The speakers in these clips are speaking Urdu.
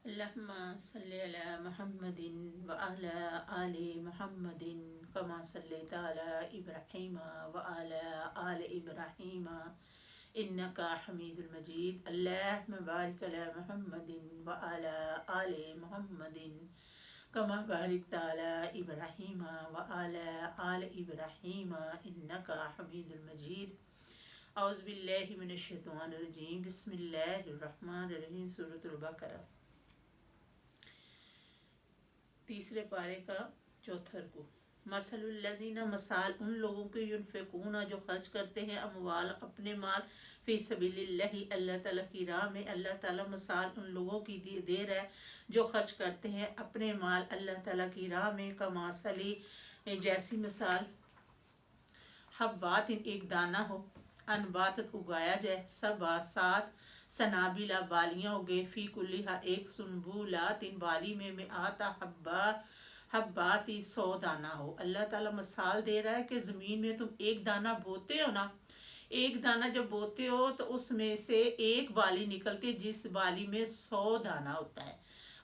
اللهم صل على محمد وعلى آل محمد كما صليت على إبراهيم وعلى آل إبراهيم إنك حميد مجيد. اللهم بارك على محمد وعلى آل محمد كما باركت على إبراهيم وعلى آل إبراهيم إنك حميد مجيد. اعوذ باللہ من الشیطان الرجیم. بسم اللہ الرحمن الرحیم. سورۃ البقرہ، تیسرے پارے کا چوتھا رکوع. مثل الذین، مثال ان لوگوں کے ینفقون جو خرچ کرتے ہیں اموال اپنے مال فی سبیل اللہ اللہ تعالیٰ کی راہ میں. اللہ تعالیٰ مثال ان لوگوں کی دے رہا ہے جو خرچ کرتے ہیں اپنے مال اللہ تعالیٰ کی راہ میں. کمثلی، جیسی مثال حبات، ایک دانہ ہو، انباتت اگایا جائے، سبع سات، سنابلا بالیاں اگے، فی کلیہا ایک، سنبولات بالی میں آتا حباتی 100 دانہ ہو. اللہ تعالیٰ مثال دے رہا ہے کہ زمین میں تم ایک دانہ بوتے ہو نا، ایک دانہ جب بوتے ہو تو اس میں سے ایک بالی نکلتی ہے جس بالی میں 100 دانہ ہوتا ہے.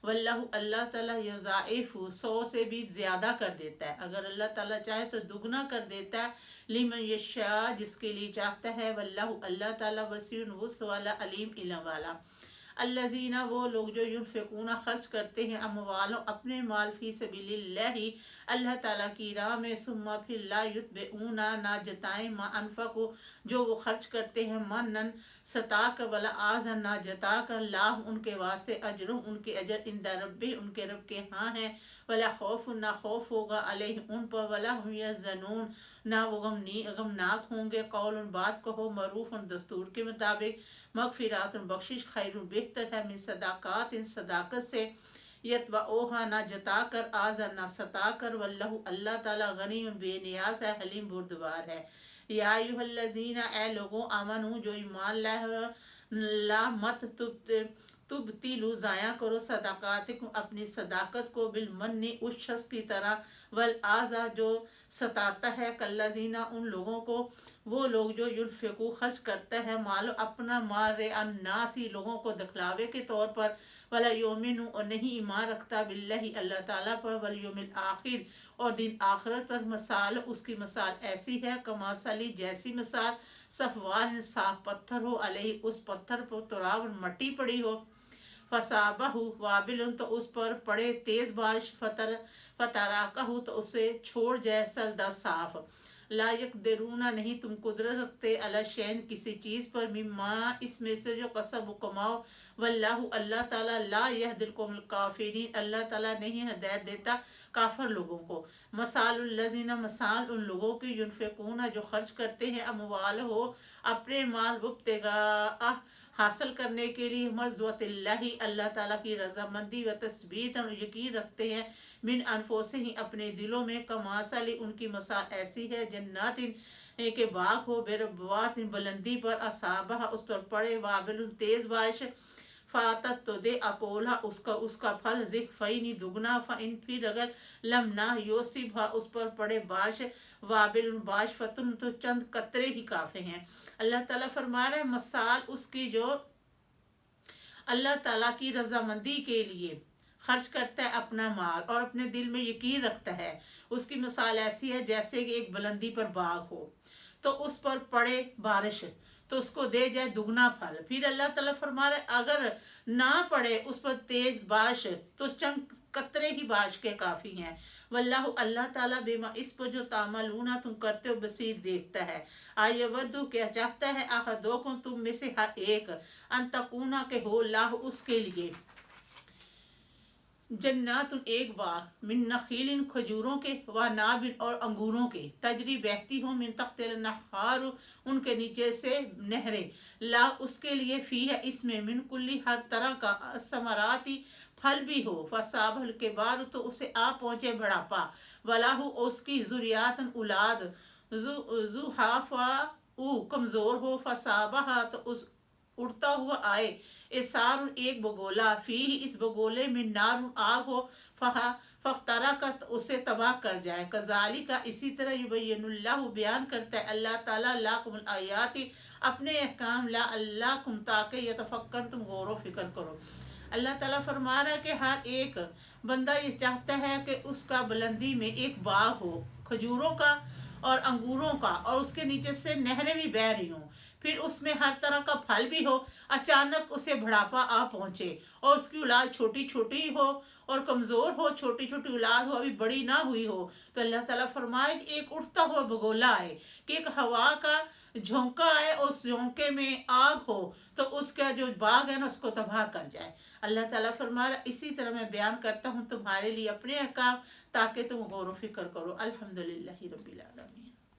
واللہ، اللہ تعالیٰ یضاعف 100 سے بھی زیادہ کر دیتا ہے، اگر اللہ تعالیٰ چاہے تو دگنا کر دیتا ہے. لمن یشاء، جس کے لیے چاہتا ہے. واللہ، اللہ تعالیٰ وسیع وسع والا، علیم علم والا. الذین، وہ لوگ جو ینفقون خرچ کرتے ہیں اموالوں اپنے مال فی سبیل اللہ اللہ تعالیٰ کی راہ میں، ثم پھر لا یتبعون، نہ جتائیں، ما انفقوا، جو وہ خرچ کرتے ہیں، منن ستاک، ولا آذن، نہ جتا کر، اللہ ان کے واسطے، اجرہم ان کے اجر، عند ربہم ان کے رب کے ہاں ہیں، ولا خوف، نہ خوف ہوگا، علیہم ان پر، ولا هم یحزنون، نہ وہ غمناک ہوں گے. قول، بات کہو، معروف دستور کے مطابق، مغفرات بخشش، خیر بہتر ہے، من صداقات صداقت سے، یتبعوہا نہ جتا کر، آذن نہ ستا کر. واللہ، اللہ تعالیٰ غنی بے نیاز ہے، حلیم بردبار ہے. یا ایھا الذین، اے لوگوں، آمنو جو ایمان لائے ہو، لا مت تبطلوا، ضائع کرو، صدقاتکم اپنی صداقت کو، بالمن، اس شخص کی طرح، والاذی جو ستاتا ہے، کالذین ان لوگوں کو، وہ لوگ جو ینفقوا خرچ کرتا ہے مال اپنا مال رئاء الناس لوگوں کو دکھلاوے کے طور پر، ولا یؤمن اور نہیں ایمان رکھتا، باللہ اللہ تعالیٰ پر، والیوم الآخر اور دن آخرت پر. مثال، اس کی مثال ایسی ہے، کمثلی جیسی مثال صفوان صاف پتھر ہو، علیہ اس پتھر پر تراب مٹی پڑی ہو، فصابہ وابل تو اس پر پڑے تیز بارش، فتراکہ تو اسے چھوڑ جائے، سلدہ صاف. لا یقدرون نہیں تم قدرت رکھتے، علی شیء کسی چیز پر، مما اس میں سے جو کسب کماؤ. واللہ اللہ تعالیٰ لا یہدی القوم الکافرین، اللہ تعالیٰ نہیں ہدایت دیتا کافر لوگوں کو. مثال الذین، مثال ان لوگوں کی ینفقون جو خرچ کرتے ہیں اموال ہو اپنے مال، ابتغاء حاصل کرنے کے لیے، مرضوۃ اللہ اللہ تعالیٰ کی رضامندی، و تثبیت اور یقین رکھتے ہیں، من انفسہم اپنے دلوں میں. کمثل ان کی مثال ایسی ہے، جنات کے باغ ہو، بربوات بلندی پر، اصابہ اس پر پڑے، وابل تیز بارش، فاتت تو دے اکولہ اس کا پھل، ضعفین دگنا، فإن پھر اگر لم نہ یوسبھا اس پر پڑے بارش، وابل بارش، فتن تو چند قطرے ہی کافی ہیں. اللہ تعالیٰ فرما رہا ہے مثال اس کی جو اللہ تعالیٰ کی رضامندی کے لیے خرچ کرتا ہے اپنا مال اور اپنے دل میں یقین رکھتا ہے، اس کی مثال ایسی ہے جیسے کہ ایک بلندی پر باغ ہو تو اس پر پڑے بارش تو اس کو دے جائے دگنا پھل. پھر اللہ تعالیٰ فرما رہے اگر نہ پڑے اس پر تیز بارش تو چند قطرے ہی بارش کے کافی ہیں. واللہ اللہ تعالیٰ بما اس پر جو تعملون تم کرتے ہو بصیر دیکھتا ہے. ایودو کیا چاہتا ہے، احدکم تم میں سے ہر ایک، ان تکونا کہ ہو، اللہ اس کے لیے، جنات ایک باغ، من نخیل کھجوروں کے، وناب اور انگوروں کے، تجری بہتی ہوں، من تحت الانہار ان کے نیچے سے نہریں، لا اس کے لیے، فی ہے اس میں، من کلی ہر طرح کا، ثمراتی پھل بھی ہو، فصابہ الکبار تو اسے آ پہنچے بڑھاپا، ولاہ اس کی ذریات اولاد، زحافہ کمزور ہو، فصابہ تو اس اڑتا ہوا آئے، اثار ایک بگولا، فی اس بگولے میں نار آگ ہو، فاخترقت اسے تباہ کر جائے. کذالک اسی طرح، یبین اللہ بیان کرتا ہے اللہ تعالیٰ، لکم الآیات اپنے احکام، لعلکم تاکہ یتفکر تم غور و فکر کرو. اللہ تعالیٰ فرما رہا ہے کہ ہر ایک بندہ یہ چاہتا ہے کہ اس کا بلندی میں ایک باغ ہو کھجوروں کا اور انگوروں کا، اور اس کے نیچے سے نہریں بھی بہہ رہی ہوں، پھر اس میں ہر طرح کا پھل بھی ہو، اچانک اسے بڑھاپا آ پہنچے اور اس کی اولاد چھوٹی چھوٹی ہو اور کمزور ہو، چھوٹی چھوٹی اولاد ہو، ابھی بڑی نہ ہوئی ہو، تو اللہ تعالیٰ فرمائے کہ ایک اٹھتا ہوا بگولا آئے، کہ ایک ہوا کا جھونکا آئے اور اس جھونکے میں آگ ہو تو اس کا جو باغ ہے نا اس کو تباہ کر جائے۔ اللہ تعالیٰ فرما رہا اسی طرح میں بیان کرتا ہوں تمہارے لیے اپنے احکام، تاکہ تم غور و فکر کرو۔ الحمدللہ رب العالمین۔